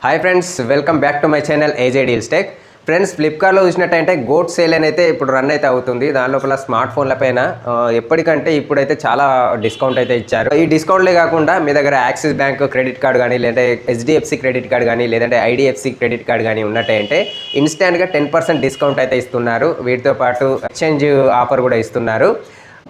Hi friends, welcome back to my channel ఏజే deals tech. Friends, ఫ్లిప్కార్ట్లో చూసినట్టయితే goat sale అయితే ఇప్పుడు రన్ అయితే అవుతుంది. దాని లోపల స్మార్ట్ ఫోన్ల పైన ఎప్పటికంటే ఇప్పుడైతే చాలా డిస్కౌంట్ అయితే ఇచ్చారు. ఈ డిస్కౌంట్లే కాకుండా మీ దగ్గర యాక్సిస్ బ్యాంక్ క్రెడిట్ కార్డు కానీ, లేదంటే హెచ్డిఎఫ్సి క్రెడిట్ కార్డు కానీ, లేదంటే ఐడిఎఫ్సి క్రెడిట్ కార్డు కానీ ఉన్నట్టయితే ఇన్స్టాంట్గా 10% డిస్కౌంట్ అయితే ఇస్తున్నారు. వీటితో పాటు ఎక్స్చేంజ్ ఆఫర్ కూడా ఇస్తున్నారు.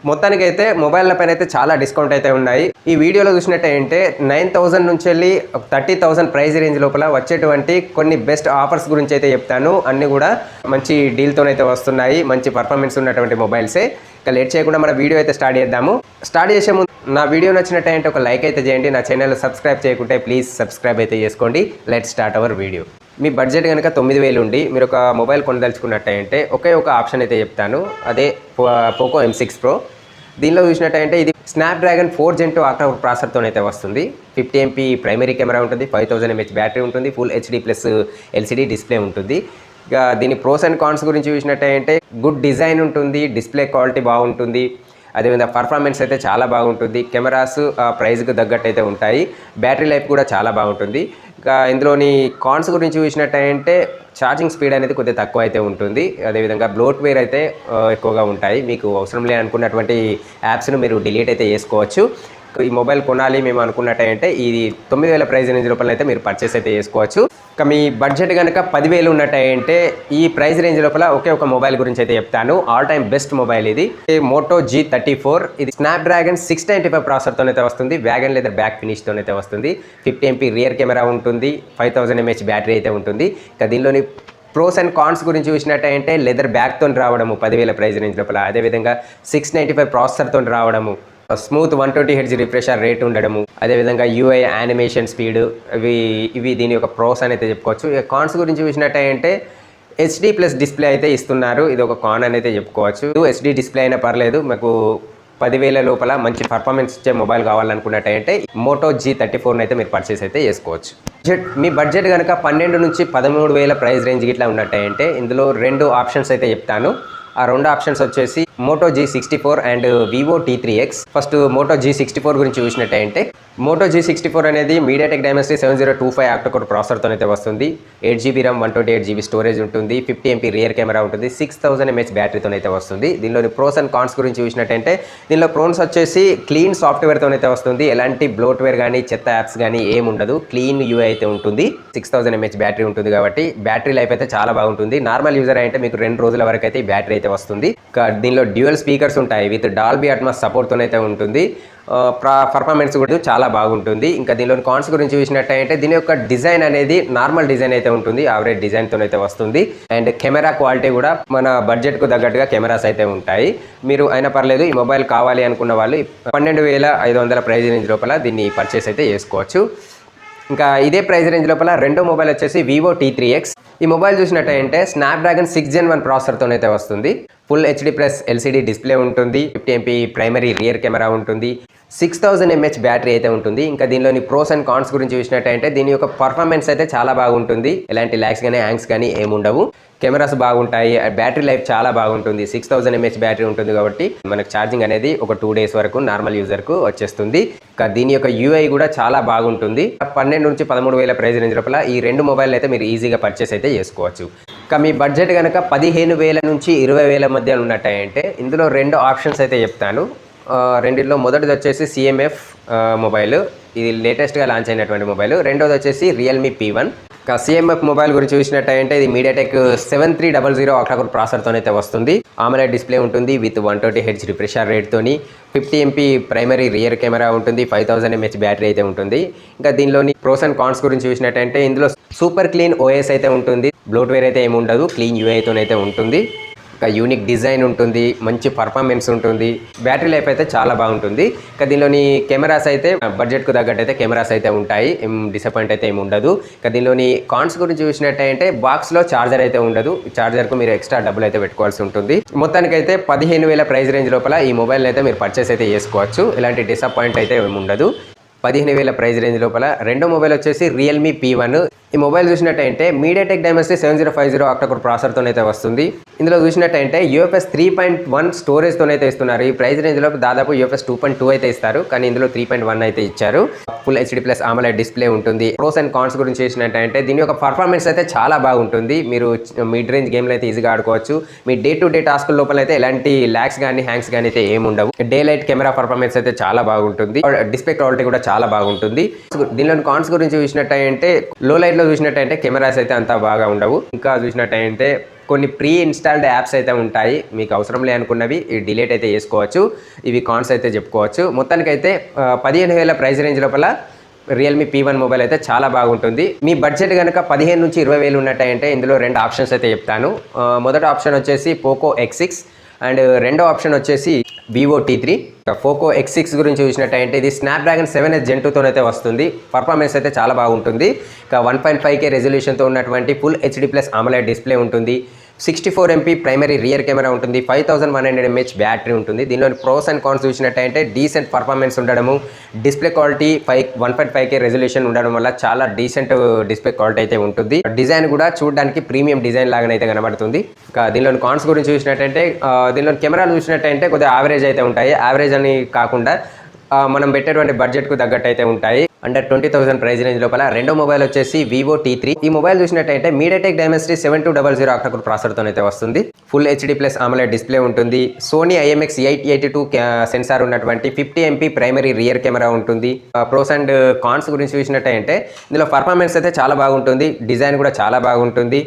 మొత్తానికి అయితే మొబైల్ల పైన అయితే చాలా డిస్కౌంట్ అయితే ఉన్నాయి. ఈ వీడియోలో చూసినట్టయితే 9,000 నుంచి వెళ్ళి 30,000 ప్రైస్ రేంజ్ లోపల వచ్చేటువంటి కొన్ని బెస్ట్ ఆఫర్స్ గురించి అయితే చెప్తాను. అన్నీ కూడా మంచి డీల్తోనైతే వస్తున్నాయి, మంచి పర్ఫార్మెన్స్ ఉన్నటువంటి మొబైల్సే. ఇక లేట్ చేయకుండా మన వీడియో అయితే స్టార్ట్ చేద్దాము. స్టార్ట్ చేసే ముందు నా వీడియో నచ్చినట్టయితే ఒక లైక్ అయితే చేయండి. నా ఛానల్ సబ్స్క్రైబ్ చేయకుంటే ప్లీజ్ సబ్స్క్రైబ్ అయితే చేసుకోండి. Let start our video. Me budget కనుక 9,000 ఉండి మీరు ఒక మొబైల్ కొనదలుచుకున్నట్టయితే ఒకే ఒక ఆప్షన్ అయితే చెప్తాను. అదే పోకో M6 Pro. దీనిలో చూసినట్టయితే ఇది స్నాప్డ్రాగన్ 4 Gen 2 ఆక్టా ప్రాసెసర్తో అయితే వస్తుంది. 50 MP ప్రైమరీ కెమెరా ఉంటుంది, 5000 mAh బ్యాటరీ ఉంటుంది, full HD plus LCD display ఉంటుంది. ఇక దీని ప్రోస్ అండ్ కాన్స్ గురించి చూసినట్టయితే గుడ్ డిజైన్ ఉంటుంది, డిస్ప్లే క్వాలిటీ బాగుంటుంది, అదేవిధంగా పర్ఫార్మెన్స్ అయితే చాలా బాగుంటుంది. కెమెరాస్ ప్రైస్కి తగ్గట్టు అయితే ఉంటాయి. బ్యాటరీ లైఫ్ కూడా చాలా బాగుంటుంది. ఇంకా ఇందులోని కాన్స్ గురించి చూసినట్టయితే ఛార్జింగ్ స్పీడ్ అనేది కొద్దిగా తక్కువ అయితే ఉంటుంది. అదేవిధంగా బ్లోట్వేర్ అయితే ఎక్కువగా ఉంటాయి. మీకు అవసరం లేదనుకున్నటువంటి యాప్స్ను మీరు డిలీట్ అయితే చేసుకోవచ్చు. ఈ మొబైల్ కొనాలి మేము అనుకున్నట్టయితే ఇది 9,000 ప్రైస్ రేంజ్ లోపల అయితే మీరు పర్చేస్ అయితే చేసుకోవచ్చు. ఇక మీ బడ్జెట్ కనుక 10,000 ఉన్నట్టయితే ఈ ప్రైస్ రేంజ్ లోపల ఒకే ఒక మొబైల్ గురించి అయితే చెప్తాను. ఆల్ టైమ్ బెస్ట్ మొబైల్ ఇది మోటో G34. ఇది స్నాప్డ్రాగన్ 695 ప్రాసెసర్తో అయితే వస్తుంది. వ్యాగన్ లెదర్ బ్యాక్ ఫినిష్తో అయితే వస్తుంది. 50 MP రియర్ కెమెరా ఉంటుంది, 5000 mAh బ్యాటరీ అయితే ఉంటుంది. ఇక దీనిలోని ప్రోస్ అండ్ కాన్స్ గురించి చూసినట్టయితే లెదర్ బ్యాక్తో రావడము 10,000 ప్రైస్ రేంజ్ లోపల, అదేవిధంగా 695 ప్రాసెసర్తో రావడము, స్మూత్ 120 Hz రిఫ్రెషర్ రేట్ ఉండడము, అదేవిధంగా UI యానిమేషన్ స్పీడ్, ఇవి దీని యొక్క ప్రోస్ అని అయితే చెప్పుకోవచ్చు. కాన్స్ గురించి చూసినట్టయితే HD ప్లస్ డిస్ప్లే అయితే ఇస్తున్నారు. ఇది ఒక కాన్ అని అయితే చెప్పుకోవచ్చు. HD డిస్ప్లే అయినా పర్లేదు, మాకు 10,000 లోపల మంచి పర్ఫార్మెన్స్ ఇచ్చే మొబైల్ కావాలనుకున్నట్టయితే మోటో G34 అయితే మీరు పర్చేస్ అయితే చేసుకోవచ్చు. మీ బడ్జెట్ కనుక 12 నుంచి 13,000 ప్రైస్ రేంజ్ ఇట్లా ఉన్నట్టయితే ఇందులో 2 ఆప్షన్స్ అయితే చెప్తాను. ఆ 2 ఆప్షన్స్ వచ్చేసి Moto G64 and Vivo T3X. First Moto G64 గురించి చూసినట్టయితే మోటో G64 అనేది మీడియాటెక్ డైమెన్సిటీ 7025 ఆక్టోకోర్ ప్రాసెసర్తో అయితే వస్తుంది. 8GB RAM, 128GB స్టోరేజ్ ఉంటుంది, 50 MP రియర్ కెమెరా ఉంటుంది, 6000 mAh బ్యాటరీతో అయితే వస్తుంది. దీనిలోని ప్రోస్ అండ్ కాన్స్ గురించి చూసినట్టయితే దీనిలో ప్రోన్స్ వచ్చేసి క్లీన్ సాఫ్ట్వేర్తో అయితే వస్తుంది. ఎలాంటి బ్లోట్వేర్ కానీ చెత్త యాప్స్ కానీ ఏమి ఉండదు. క్లీన్ UI అయితే ఉంటుంది. 6000 mAh బ్యాటరీ ఉంటుంది కాబట్టి బ్యాటరీ లైఫ్ అయితే చాలా బాగుంటుంది. నార్మల్ యూజర్ అయితే మీకు 2 రోజుల వరకు అయితే ఈ బ్యాటరీ అయితే వస్తుంది. దీనిలో డ్యూయల్ స్పీకర్స్ ఉంటాయి, విత్ డాల్బీ అట్మాస్ సపోర్ట్తోనైతే ఉంటుంది. పర్ఫార్మెన్స్ కూడా చాలా బాగుంటుంది. ఇంకా దీనిలోని కాన్స్ గురించి చూసినట్టయితే దీని యొక్క డిజైన్ అనేది నార్మల్ డిజైన్ అయితే ఉంటుంది, యావరేజ్ డిజైన్తో అయితే వస్తుంది. అండ్ కెమెరా క్వాలిటీ కూడా మన బడ్జెట్కు తగ్గట్టుగా కెమెరాస్ అయితే ఉంటాయి. మీరు అయినా పర్లేదు ఈ మొబైల్ కావాలి అనుకున్న వాళ్ళు 12,500 ప్రైస్ రేంజ్ లోపల దీన్ని పర్చేస్ అయితే చేసుకోవచ్చు. ఇంకా ఇదే ప్రైస్ రేంజ్ లోపల రెండో మొబైల్ వచ్చేసి వివో T3X. ఈ మొబైల్ చూసినట్టయితే స్నాప్డ్రాగన్ 6 Gen 1 ప్రాసెసర్తో అయితే వస్తుంది. Full HD plus LCD display ఉంటుంది, 50 MP ప్రైమరీ రియర్ కెమెరా ఉంటుంది, 6000 mAh బ్యాటరీ అయితే ఉంటుంది. ఇంకా దీనిలోని ప్రోస్ అండ్ కాన్స్ గురించి చూసినట్టయితే దీని యొక్క పర్ఫార్మెన్స్ అయితే చాలా బాగుంటుంది. ఎలాంటి ల్యాగ్స్ కానీ హ్యాంగ్స్ కానీ ఏముండవు. కెమెరాస్ బాగుంటాయి, బ్యాటరీ లైఫ్ చాలా బాగుంటుంది. 6000 mAh బ్యాటరీ ఉంటుంది కాబట్టి మనకు ఛార్జింగ్ అనేది ఒక 2 days వరకు నార్మల్ యూజర్కు వచ్చేస్తుంది. ఇంకా దీని యొక్క UI కూడా చాలా బాగుంటుంది. 12 నుంచి 13,000 ప్రైస్ రేంజ్ లోపల ఈ 2 మొబైల్ అయితే మీరు ఈజీగా పర్చేస్ అయితే చేసుకోవచ్చు. ఇంకా మీ బడ్జెట్ కనుక 15,000 నుంచి 20,000 మధ్య ఉన్నట్టయితే ఇందులో 2 ఆప్షన్స్ అయితే చెప్తాను. రెండిట్లో మొదటిది వచ్చేసి CMF మొబైల్, ఇది లేటెస్ట్గా లాంచ్ అయినటువంటి మొబైల్. రెండోది వచ్చేసి రియల్మీ P1. ఇంకా CMF మొబైల్ గురించి చూసినట్టయితే ఇది మీడియాటెక్ 7300 ఆక్టాకోర్ ప్రాసెసర్తో అయితే వస్తుంది. AMOLED డిస్ప్లే ఉంటుంది, విత్ 120 Hz రిఫ్రెషర్ రేట్తోని, 50 MP ప్రైమరీ రియర్ కెమెరా ఉంటుంది, 5000 mAh బ్యాటరీ అయితే ఉంటుంది. ఇంకా దీనిలోని ప్రోస్ అండ్ కాన్స్ గురించి చూసినట్టయితే ఇందులో సూపర్ క్లీన్ OS అయితే ఉంటుంది, బ్లోట్వేర్ అయితే ఏమి ఉండదు, క్లీన్ UIతోనైతే ఉంటుంది. ఇంకా యూనిక్ డిజైన్ ఉంటుంది, మంచి పర్ఫార్మెన్స్ ఉంటుంది, బ్యాటరీ లైఫ్ అయితే చాలా బాగుంటుంది. ఇంకా దీనిలోని కెమెరాస్ అయితే బడ్జెట్కు తగ్గట్టు అయితే కెమెరాస్ అయితే ఉంటాయి, ఏం డిసప్పాయింట్ అయితే ఏమి ఉండదు. ఇంకా దీనిలోని కాన్స్ గురించి చూసినట్టయితే బాక్స్లో ఛార్జర్ అయితే ఉండదు, ఛార్జర్కు మీరు ఎక్స్ట్రా డబ్బులు అయితే పెట్టుకోవాల్సి ఉంటుంది. మొత్తానికైతే 15,000 ప్రైస్ రేంజ్ లోపల ఈ మొబైల్ అయితే మీరు పర్చేస్ అయితే చేసుకోవచ్చు. ఇలాంటి డిసప్పాయింట్ అయితే ఏమి ఉండదు. 15,000 ప్రైస్ రేంజ్ లోపల. రెండో మొబైల్ వచ్చేసి రియల్మీ P1. ఈ మొబైల్ చూసినట్టయితే మీడియాటెక్ డైమెన్సిటీ 7050 ఆక్టా-కోర్ ప్రాసెసర్తోనైతే వస్తుంది. ఇందులో చూసినట్టయితే UFS 3.1 స్టోరేజ్తోనైతే ఇస్తున్నారు. ఈ ప్రైస్ రేంజ్లో దాదాపు UFS 2.2 అయితే ఇస్తారు, కానీ ఇందులో 3.1 అయితే ఇచ్చారు. ఫుల్ HD+ AMOLED డిస్ప్లే ఉంటుంది. ప్రోస్ అండ్ కాన్స్ గురించి చేసినట్టయితే దీని యొక్క పర్ఫార్మెన్స్ అయితే చాలా బాగుంటుంది. మీరు మిడ్ రేంజ్ గేమ్లు అయితే ఈజీగా ఆడుకోవచ్చు. మీ డే టు డే టాస్క్ లోపల అయితే ఎలాంటి ల్యాగ్స్ కానీ హ్యాంగ్స్ కానీ అయితే ఏమి ఉండవు. డే లైట్ కెమెరా పర్ఫార్మెన్స్ అయితే చాలా బాగుంటుంది. డిస్ప్లే క్వాలిటీ కూడా చాలా బాగుంటుంది. దీనిలోని కాన్స్ గురించి చూసినట్టయితే లో లైట్ లో చూసినట్టయితే కెమెరాస్ అయితే అంతా బాగా ఉండవు. ఇంకా చూసినట్టయితే కొన్ని ప్రీ ఇన్స్టాల్డ్ యాప్స్ అయితే ఉంటాయి, మీకు అవసరం లే అనుకున్నవి డిలీట్ అయితే చేసుకోవచ్చు. ఇవి కాన్స్ అయితే చెప్పుకోవచ్చు. మొత్తానికైతే 15,000 ప్రైస్ రేంజ్ లోపల రియల్మీ P1 మొబైల్ అయితే చాలా బాగుంటుంది. మీ బడ్జెట్ కనుక 15 నుంచి 20,000 ఉన్నట్టయితే ఇందులో 2 ఆప్షన్స్ అయితే చెప్తాను. మొదటి ఆప్షన్ వచ్చేసి పోకో X6 అండ్ రెండో ఆప్షన్ వచ్చేసి Vivo T3. పోకో X6 గురించి చూసినట్టయితే ఇది స్నాప్డ్రాగన్ 7S Gen 2 అయితే వస్తుంది. పర్ఫార్మెన్స్ అయితే చాలా బాగుంటుంది. ఇక 1.5K రెజల్యూషన్తో ఉన్నటువంటి ఫుల్ HD+ AMOLED డిస్ప్లే ఉంటుంది. 64 MP ప్రైమరీ రియర్ కెమెరా ఉంటుంది. 5100 mAh బ్యాటరీ ఉంటుంది. దీనిలోని ప్రోస్ అండ్ కాన్స్ చూసినట్టయితే డీసెంట్ పర్ఫార్మెన్స్ ఉండడము, డిస్ప్లే క్వాలిటీ 1.5K రెజల్యూషన్ ఉండడం వల్ల చాలా డీసెంట్ డిస్ప్లే క్వాలిటీ అయితే ఉంటుంది. డిజైన్ కూడా చూడడానికి ప్రీమియం డిజైన్ లాగానైతే కనబడుతుంది. ఇంకా దీనిలోని కాన్స్ గురించి చూసినట్టయితే దీనిలో కెమెరాలు చూసినట్టయితే కొద్దిగా యావరేజ్ అయితే ఉంటాయి. యావరేజ్ అని కాకుండా మనం పెట్టేటువంటి బడ్జెట్కు తగ్గట్టు అయితే ఉంటాయి. అండర్ 20,000 ప్రైస్ రేంజ్ లోపల రెండో మొబైల్ వచ్చేసి Vivo T3. ఈ మొబైల్ చూసినట్టయితే మీడియాటెక్ డైమెన్సిటీ 7200 ఆక్టా-కోర్ ప్రాసెసర్తో అయితే వస్తుంది. ఫుల్ HD+ AMOLED డిస్ప్లే ఉంటుంది. సోనీ IMX882 సెన్సార్ ఉన్నటువంటి 50 MP ప్రైమరీ రియర్ కెమెరా ఉంటుంది. ప్రోస్ అండ్ కాన్స్ గురించి చూసినట్టయితే ఇందులో పర్ఫార్మెన్స్ అయితే చాలా బాగుంటుంది. డిజైన్ కూడా చాలా బాగుంటుంది.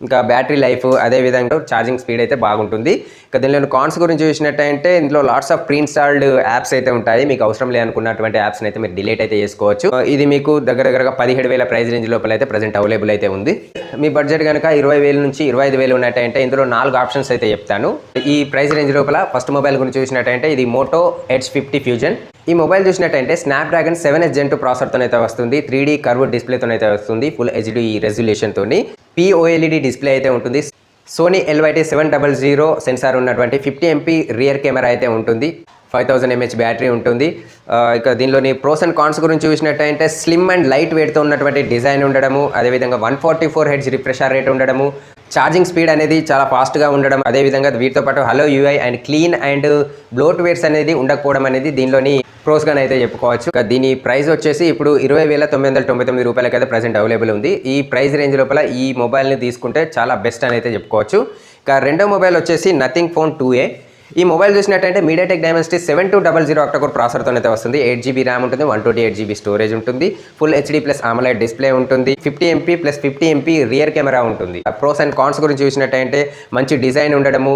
ఇంకా బ్యాటరీ లైఫ్ అదేవిధంగా ఛార్జింగ్ స్పీడ్ అయితే బాగుంటుంది. ఇక దీనిలో కాన్స్ గురించి చూసినట్టయితే ఇందులో lots of pre installed apps అయితే ఉంటాయి. మీకు అవసరం లేదనుకున్నటువంటి యాప్స్ని అయితే మీరు డిలీట్ అయితే చేసుకోవచ్చు. ఇది మీకు దగ్గరగా 17,000 ప్రైస్ రేంజ్ లోపల అయితే ప్రజెంట్ అవైలబుల్ అయితే ఉంది. మీ బడ్జెట్ కనుక 20,000 నుంచి 25,000 ఉన్నట్టయితే ఇందులో 4 ఆప్షన్స్ అయితే చెప్తాను. ఈ ప్రైస్ రేంజ్ లోపల ఫస్ట్ మొబైల్ గురించి చూసినట్టయితే ఇది మోటో Edge 50 ఫ్యూజన్. ఈ మొబైల్ చూసినట్టయితే స్నాప్డ్రాగన్ 7S Gen 2 ప్రాసెసర్తో అయితే వస్తుంది. 3D కర్వ్ డిస్ప్లేతో అయితే వస్తుంది. ఫుల్ HD రెజల్యూషన్తో POLED డిస్ప్లే అయితే ఉంటుంది. సోనీ LYT700 సెన్సార్ ఉన్నటువంటి 50 MP రియర్ కెమెరా అయితే ఉంటుంది. 5000 mAh బ్యాటరీ ఉంటుంది. ఇక దీనిలోని ప్రోస్ అండ్ కాన్స్ గురించి చూసినట్టయితే స్లిమ్ అండ్ లైట్ వెయిట్తో ఉన్నటువంటి డిజైన్ ఉండడము, అదేవిధంగా 144 Hz రిఫ్రెష్ రేట్ ఉండడము, ఛార్జింగ్ స్పీడ్ అనేది చాలా ఫాస్ట్గా ఉండడం, అదేవిధంగా వీటితో పాటు hello UI and clean and bloatwares అనేది ఉండకపోవడం అనేది దీనిలోని ప్రోస్గానే అయితే చెప్పుకోవచ్చు. దీని ప్రైస్ వచ్చేసి ఇప్పుడు 20,999 రూపాయలకి అయితే ప్రజెంట్ అవైలబుల్ ఉంది. ఈ ప్రైస్ రేంజ్ లోపల ఈ మొబైల్ని తీసుకుంటే చాలా బెస్ట్ అని అయితే చెప్పుకోవచ్చు. ఇక రెండో మొబైల్ వచ్చేసి నథింగ్ ఫోన్ 2A. ఈ మొబైల్ చూసినట్టయితే మీడియాటెక్ డైమెన్సిటీ 7200 ఆక్టా-కోర్ ప్రాసెసర్తో అయితే వస్తుంది. 8GB ర్యామ్ ఉంటుంది, 128GB స్టోరేజ్ ఉంటుంది. ఫుల్ HD+ AMOLED డిస్ప్లే ఉంటుంది. 50 MP + 50 MP రియర్ కెమెరా ఉంటుంది. ప్రోస్ అండ్ కాన్స్ గురించి చూసినట్టయితే మంచి డిజైన్ ఉండడము,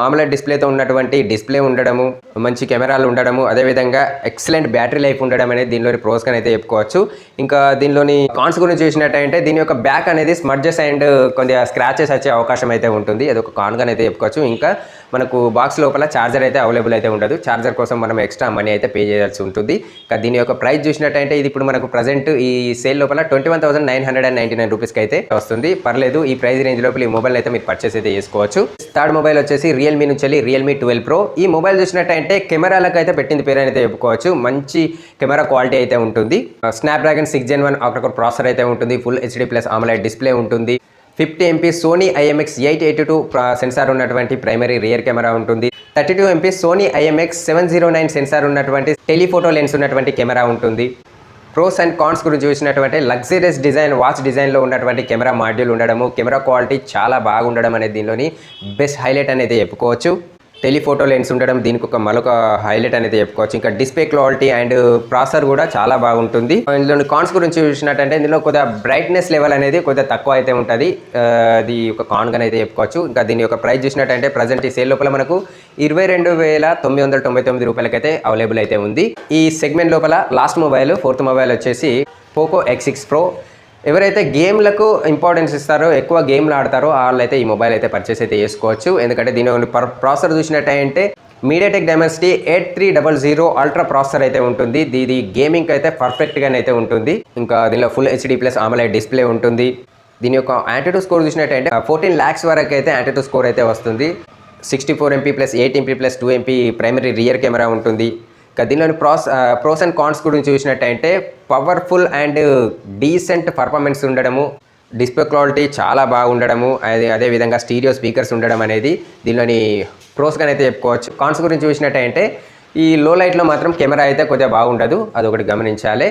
AMOLED డిస్ప్లేతో ఉన్నటువంటి డిస్ప్లే ఉండడము, మంచి కెమెరాలు ఉండడము, అదేవిధంగా ఎక్సలెంట్ బ్యాటరీ లైఫ్ ఉండడం అనేది దీనిలోని ప్రోస్గా అయితే చెప్పుకోవచ్చు. ఇంకా దీనిలోని కాన్స్ గురించి చూసినట్టయితే దీని యొక్క బ్యాక్ అనేది స్మడ్జెస్ అండ్ కొద్దిగా స్క్రాచెస్ వచ్చే అవకాశం అయితే ఉంటుంది. అది ఒక కాన్గా అయితే చెప్పుకోవచ్చు. ఇంకా మనకు బాక్స్ లోపల ఛార్జర్ అయితే అవైలబుల్ అయితే ఉండదు. ఛార్జర్ కోసం మనం ఎక్స్ట్రా మనీ అయితే పే చేయాల్సి ఉంటుంది. ఇంకా దీని యొక్క ప్రైస్ చూసినట్టయితే ఇది ఇప్పుడు మనకు ప్రజెంట్ ఈ సేల్ లోపల 21,999 రూపీస్కి అయితే వస్తుంది. పర్లేదు, ఈ ప్రైస్ రేంజ్ లోపల ఈ మొబైల్ అయితే మీరు పర్చేస్ అయితే చేసుకోవచ్చు. థర్డ్ మొబైల్ వచ్చేసి రియల్మీ నుంచి Realme 12 Pro. ఈ మొబైల్ చూసినట్టయితే కెమెరాలకు అయితే పెట్టింది పేరు అయితే చెప్పుకోవచ్చు. మంచి కెమెరా క్వాలిటీ అయితే ఉంటుంది. స్నాప్డ్రాగన్ 6 Gen 1 ఆక్టా-కోర్ ప్రాసెసర్ అయితే ఉంటుంది. ఫుల్ HD+ AMOLED డిస్ప్లే ఉంటుంది. 50 MP సోనీ IMX882 సెన్సార్ ఉన్నటువంటి ప్రైమరీ రియర్ కెమెరా ఉంటుంది. 32 MP సోనీ IMX709 సెన్సార్ ఉన్నటువంటి టెలిఫోటో లెన్స్ ఉన్నటువంటి కెమెరా ఉంటుంది. ప్రోస్ అండ్ కాన్స్ గురించి చూసినటువంటి లగ్జరియస్ డిజైన్ వాచ్ డిజైన్లో ఉన్నటువంటి కెమెరా మాడ్యూల్ ఉండడము, కెమెరా క్వాలిటీ చాలా బాగుండడం అనేది దీనిలోని బెస్ట్ హైలైట్ అనేది చెప్పుకోవచ్చు. టెలిఫోటో లెన్స్ ఉండడం దీనికి మరొక హైలైట్ అనేది చెప్పుకోవచ్చు. ఇంకా డిస్ప్లే క్వాలిటీ అండ్ ప్రాసెసర్ కూడా చాలా బాగుంటుంది. ఇందులో కాన్స్ గురించి చూసినట్టంటే ఇందులో కొద్దిగా బ్రైట్నెస్ లెవెల్ అనేది కొద్దిగా తక్కువ అయితే ఉంటుంది. అది ఒక కాన్గా అయితే చెప్పుకోవచ్చు. ఇంకా దీని యొక్క ప్రైస్ చూసినట్టంటే ప్రజెంట్ ఈ సేల్ లోపల మనకు 22,999 రూపాయలకి అయితే అవైలబుల్ అయితే ఉంది. ఈ సెగ్మెంట్ లోపల లాస్ట్ మొబైల్ ఫోర్త్ మొబైల్ వచ్చేసి పోకో X6 Pro. ఎవరైతే గేమ్లకు ఇంపార్టెన్స్ ఇస్తారో, ఎక్కువ గేమ్లు ఆడతారో వాళ్ళైతే ఈ మొబైల్ అయితే పర్చేస్ అయితే చేసుకోవచ్చు. ఎందుకంటే దీని ప్రాసెసర్ చూసినట్టయితే మీడియాటెక్ డైమెన్సిటీ 8300 అల్ట్రా ప్రాసెసర్ అయితే ఉంటుంది. ఇది గేమింగ్ అయితే పర్ఫెక్ట్గానైతే ఉంటుంది. ఇంకా దీనిలో ఫుల్ HD+ AMOLED డిస్ప్లే ఉంటుంది. దీని యొక్క యాంటిట్యూడ్ స్కోర్ చూసినట్టయితే 14 lakhs వరకు అయితే యాంటిట్యూడ్ స్కోర్ అయితే వస్తుంది. 64 MP + 8 MP + 2 MP primary rear camera ఉంటుంది. దీనిలోని ప్రోస్ అండ్ కాన్స్ గురించి చూసినట్టయితే పవర్ఫుల్ అండ్ డీసెంట్ పర్ఫార్మెన్స్ ఉండడము, డిస్ప్లే క్వాలిటీ చాలా బాగుండడము, అదేవిధంగా స్టీరియో స్పీకర్స్ ఉండడం అనేది దీనిలోని ప్రోస్గానే అయితే చెప్పుకోవచ్చు. కాన్స్ గురించి చూసినట్టయితే ఈ లో లైట్లో మాత్రం కెమెరా అయితే కొద్దిగా బాగుండదు, అదొకటి గమనించాలి.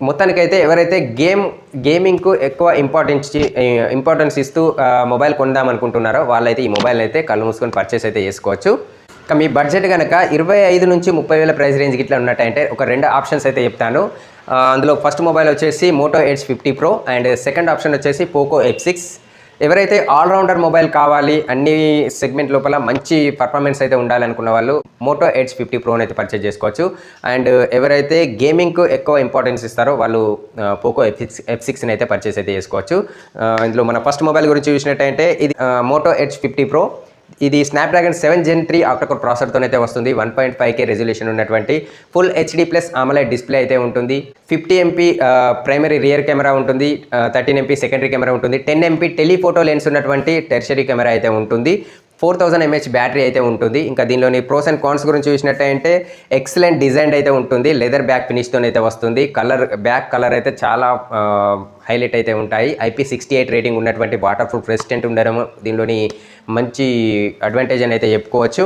మొత్తానికైతే ఎవరైతే గేమింగ్కు ఎక్కువ ఇంపార్టెన్స్ ఇస్తూ మొబైల్ కొందాం అనుకుంటున్నారో వాళ్ళైతే ఈ మొబైల్ అయితే కళ్ళు మూసుకొని పర్చేస్ అయితే చేసుకోవచ్చు. ఇక మీ బడ్జెట్ కనుక 25 నుంచి 30,000 ప్రైస్ రేంజ్కి ఇట్లా ఉన్నట్టయితే ఒక 2 ఆప్షన్స్ అయితే చెప్తాను. అందులో ఫస్ట్ మొబైల్ వచ్చేసి Moto edge 50 Pro and second option వచ్చేసి పోకో F6. ఎవరైతే ఆల్రౌండర్ మొబైల్ కావాలి, అన్ని సెగ్మెంట్ లోపల మంచి పర్ఫార్మెన్స్ అయితే ఉండాలనుకున్న వాళ్ళు మోటో ఎడ్జ్ 50 Pro అయితే పర్చేజ్ చేసుకోవచ్చు. అండ్ ఎవరైతే గేమింగ్కు ఎక్కువ ఇంపార్టెన్స్ ఇస్తారో వాళ్ళు పోకో F6 అయితే పర్చేస్ అయితే చేసుకోవచ్చు. ఇందులో మన ఫస్ట్ మొబైల్ గురించి చూసినట్టయితే ఇది మోటో ఎడ్జ్ 50 Pro. ఇది స్నాప్డ్రాగన్ 7 Gen 3 ఆక్టాకోర్ ప్రాసెసర్తోనైతే వస్తుంది. 1.5K రెజల్యూషన్ ఉన్నటువంటి ఫుల్ HD+ AMOLED డిస్ప్లే అయితే ఉంటుంది. 50 MP ప్రైమరీ రియర్ కెమెరా ఉంటుంది, 13 MP సెకండరీ కెమెరా ఉంటుంది, 10 MP టెలిఫోటో లెన్స్ ఉన్నటువంటి టెర్షరీ కెమెరా అయితే ఉంటుంది, 4000 mAh బ్యాటరీ అయితే ఉంటుంది. ఇంకా దీనిలోని ప్రోస్ అండ్ కాన్స్ గురించి చూసినట్టయితే ఎక్సలెంట్ డిజైన్ అయితే ఉంటుంది, లెదర్ బ్యాక్ ఫినిష్తో అయితే వస్తుంది. బ్యాక్ కలర్ అయితే చాలా హైలైట్ అయితే ఉంటాయి. IP68 రేటింగ్ ఉన్నటువంటి వాటర్ ప్రూఫ్ రెసిస్టెంట్ ఉండడం దీనిలోని మంచి అడ్వాంటేజ్ అని అయితే చెప్పుకోవచ్చు.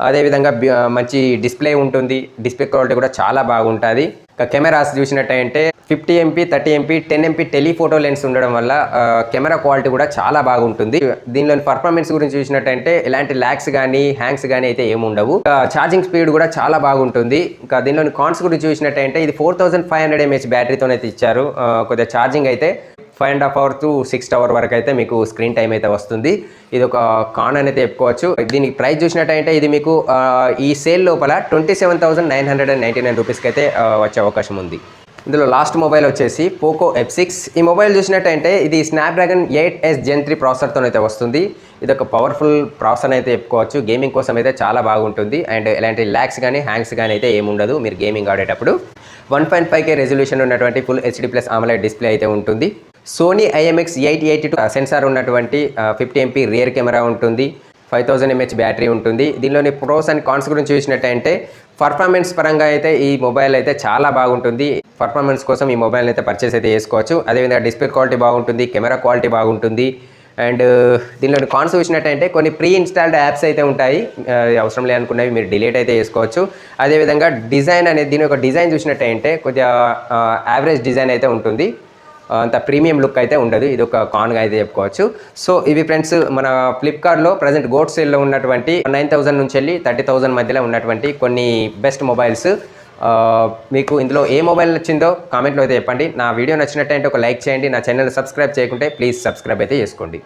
అదేవిధంగా మంచి డిస్ప్లే ఉంటుంది, డిస్ప్లే క్వాలిటీ కూడా చాలా బాగుంటుంది. ఇంకా కెమెరాస్ చూసినట్టయితే 50 MP 30 MP 10 MP telephoto lens ఉండడం వల్ల కెమెరా క్వాలిటీ కూడా చాలా బాగుంటుంది. దీనిలోని పర్ఫార్మెన్స్ గురించి చూసినట్టయితే ఎలాంటి ల్యాగ్స్ కానీ హ్యాంగ్స్ కానీ అయితే ఏమి ఉండవు. ఛార్జింగ్ స్పీడ్ కూడా చాలా బాగుంటుంది. ఇంకా దీనిలోని కాన్స్ గురించి చూసినట్టయితే ఇది 4500 mAh బ్యాటరీతో అయితే ఇచ్చారు. కొద్దిగా ఛార్జింగ్ అయితే 5.5 hours to 6 hours వరకు అయితే మీకు స్క్రీన్ టైం అయితే వస్తుంది. ఇది ఒక కాన్ అని అయితే చెప్పుకోవచ్చు. దీనికి ప్రైస్ చూసినట్టయితే ఇది మీకు ఈ సేల్ లోపల 27,999 రూపీస్కి అయితే వచ్చే అవకాశం ఉంది. ఇందులో లాస్ట్ మొబైల్ వచ్చేసి పోకో F6. ఈ మొబైల్ చూసినట్టయితే ఇది స్నాప్డ్రాగన్ 8S Gen 3 ప్రాసెసర్తో అయితే వస్తుంది. ఇది ఒక పవర్ఫుల్ ప్రాసెసర్ అయితే చెప్పుకోవచ్చు. గేమింగ్ కోసం అయితే చాలా బాగుంటుంది అండ్ ఎలాంటి ల్యాగ్స్ కానీ హ్యాంగ్స్ కానీ అయితే ఏముండదు మీరు గేమింగ్ ఆడేటప్పుడు. 1.5K రెజల్యూషన్ ఉన్నటువంటి ఫుల్ HD+ AMOLED డిస్ప్లే అయితే ఉంటుంది. సోనీ IMX882 సెన్సార్ ఉన్నటువంటి 50 MP రియర్ కెమెరా ఉంటుంది, 5000 mAh బ్యాటరీ ఉంటుంది. దీనిలోని ప్రోస్ అండ్ కాన్స్ గురించి చూసినట్టయితే పర్ఫార్మెన్స్ పరంగా అయితే ఈ మొబైల్ అయితే చాలా బాగుంటుంది. పర్ఫార్మెన్స్ కోసం ఈ మొబైల్ అయితే పర్చేస్ అయితే చేసుకోవచ్చు. అదేవిధంగా డిస్ప్లే క్వాలిటీ బాగుంటుంది, కెమెరా క్వాలిటీ బాగుంటుంది. అండ్ దీనిలోని కాన్స్ చూసినట్టయితే కొన్ని ప్రీ ఇన్స్టాల్డ్ యాప్స్ అయితే ఉంటాయి, అవసరం లేదనుకున్నవి మీరు డిలీట్ అయితే చేసుకోవచ్చు. అదేవిధంగా డిజైన్ అనేది దీని యొక్క డిజైన్ చూసినట్టయితే కొద్దిగా యావరేజ్ డిజైన్ అయితే ఉంటుంది, అంత ప్రీమియం లుక్ అయితే ఉండదు. ఇది ఒక కాన్గా అయితే చెప్పుకోవచ్చు. సో ఇవి ఫ్రెండ్స్ మన ఫ్లిప్కార్ట్లో ప్రజెంట్ గోట్ సేల్లో ఉన్నటువంటి 9,000 నుంచి వెళ్ళి 30,000 మధ్యలో ఉన్నటువంటి కొన్ని బెస్ట్ మొబైల్స్. మీకు ఇందులో ఏ మొబైల్ నచ్చిందో కామెంట్లో అయితే చెప్పండి. నా వీడియో నచ్చినట్టయితే ఒక లైక్ చేయండి. నా ఛానల్ సబ్స్క్రైబ్ చేయకుంటే ప్లీజ్ సబ్స్క్రైబ్ అయితే చేసుకోండి.